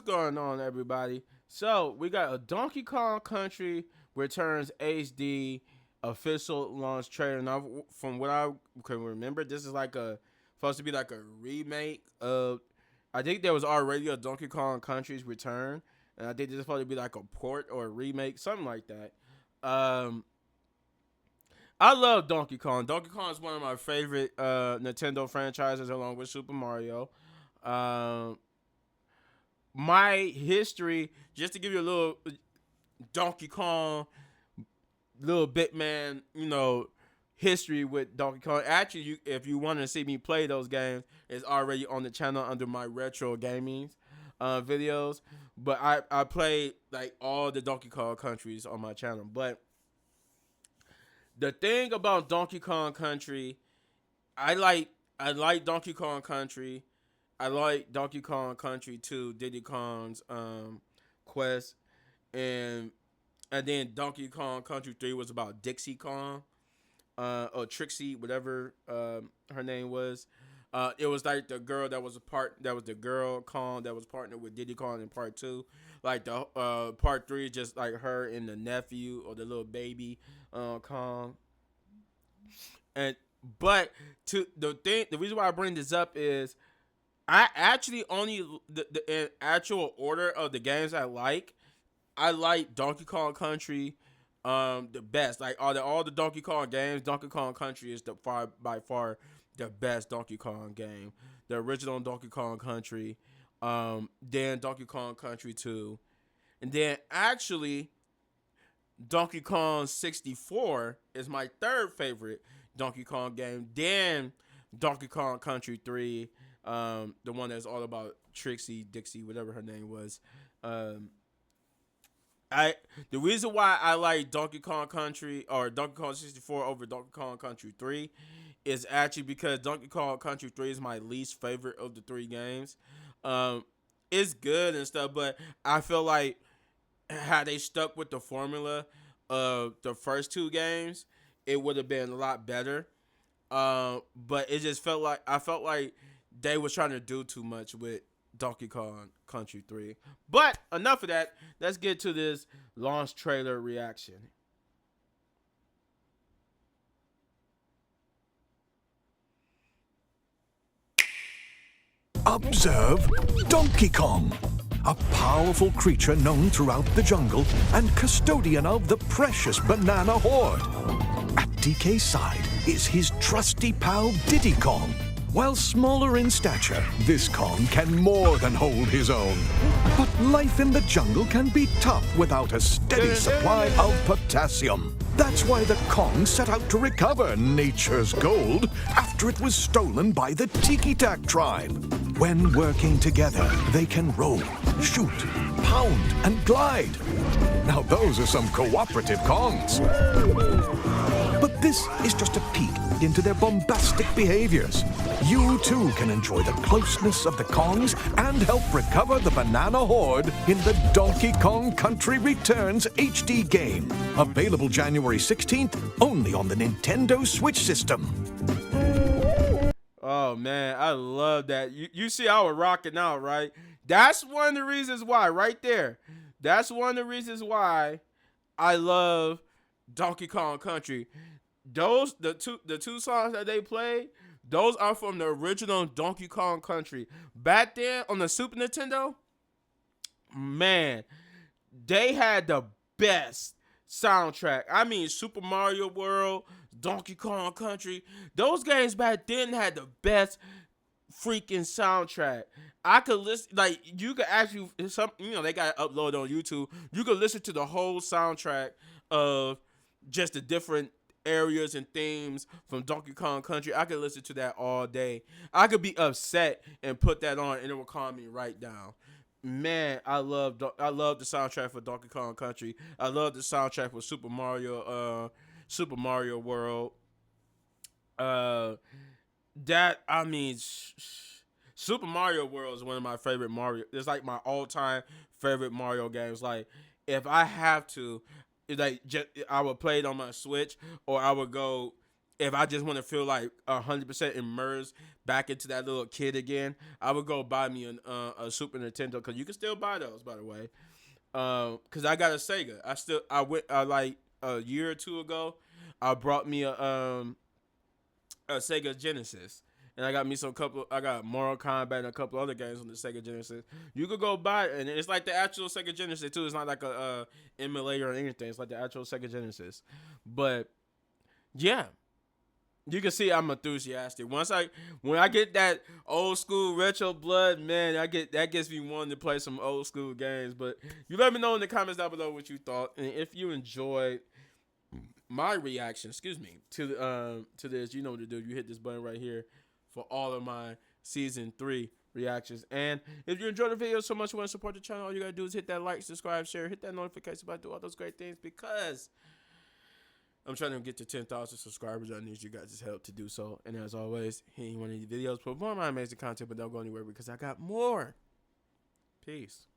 going on, everybody? So we got a Donkey Kong Country Returns HD official launch trailer. Now, from what I can remember, this is like a supposed to be like a remake of. I think there was already a Donkey Kong Country's Return, and I think this is supposed to be like a port or a remake, something like that. Um, I love Donkey Kong. Donkey Kong is one of my favorite Nintendo franchises, along with Super Mario. Um, my history, just to give you a little Donkey Kong, little Bitman, history with Donkey Kong. Actually, if you want to see me play those games, it's already on the channel under my retro gaming videos. But I played like all the Donkey Kong countries on my channel. But the thing about Donkey Kong Country, I like Donkey Kong Country. I like Donkey Kong Country 2, Diddy Kong's quest, and then Donkey Kong Country 3 was about Dixie Kong, or Trixie, whatever her name was. It was like the girl that was the girl Kong that was partnered with Diddy Kong in part 2. Like the part 3 is just like her and the nephew or the little baby Kong. And but the reason why I bring this up is I actually only the in actual order of the games I like Donkey Kong Country the best. Like all the Donkey Kong games, Donkey Kong Country is by far the best Donkey Kong game. The original Donkey Kong Country, then Donkey Kong Country 2, and then actually Donkey Kong 64 is my third favorite Donkey Kong game. Then Donkey Kong Country 3, the one that's all about Trixie, Dixie, whatever her name was. The reason why I like Donkey Kong Country or Donkey Kong 64 over Donkey Kong Country 3 is actually because Donkey Kong Country 3 is my least favorite of the three games. It's good and stuff, but I feel like had they stuck with the formula of the first two games, it would have been a lot better. But it just I felt like they was trying to do too much with Donkey Kong Country 3. But enough of that. Let's get to this launch trailer reaction. Observe Donkey Kong, a powerful creature known throughout the jungle and custodian of the precious banana hoard. At DK's side is his trusty pal Diddy Kong. While smaller in stature, this Kong can more than hold his own. But life in the jungle can be tough without a steady supply of potassium. That's why the Kong set out to recover nature's gold after it was stolen by the Tiki-Tak tribe. When working together, they can roll, shoot, pound, and glide. Now those are some cooperative Kongs. But this is just a peek into their bombastic behaviors. You too can enjoy the closeness of the Kongs and help recover the banana hoard in the Donkey Kong Country Returns HD game. Available January 16th, only on the Nintendo Switch system. Oh man, I love that. You see I was rocking out, right? That's one of the reasons why, right there. That's one of the reasons why I love Donkey Kong Country. The two songs that they played, those are from the original Donkey Kong Country. Back then on the Super Nintendo, man, they had the best soundtrack. I mean, Super Mario World, Donkey Kong Country, those games back then had the best freaking soundtrack. I could listen, like, you could actually, they got it uploaded on YouTube. You could listen to the whole soundtrack of just the different areas and themes from Donkey Kong Country. I could listen to that all day. I could be upset and put that on and it will calm me right down. Man, I love the soundtrack for Donkey Kong Country. I love the soundtrack for Super Mario World. Super Mario World is one of my favorite Mario. It's like my all-time favorite Mario games. Like, if I have to, I would play it on my Switch, or I would go if I just want to feel like 100% immersed back into that little kid again, I would go buy me a Super Nintendo, because you can still buy those, by the way. Because I got a Sega. I went like a year or two ago. I brought me a Sega Genesis. And I got me I got Mortal Kombat and a couple other games on the Sega Genesis. You could go buy it, and it's like the actual Sega Genesis too. It's not like a emulator or anything. It's like the actual Sega Genesis. But yeah, you can see I'm enthusiastic. When I get that old school retro blood, man, that gets me wanting to play some old school games. But you let me know in the comments down below what you thought, and if you enjoyed my reaction, to this, you know what to do. You hit this button right here for all of my season 3 reactions. And if you enjoyed the video so much, you want to support the channel, all you gotta do is hit that like, subscribe, share, hit that notification button, do all those great things, because I'm trying to get to 10,000 subscribers. I need you guys' help to do so. And as always, hit one of these videos for more of my amazing content, but don't go anywhere because I got more. Peace.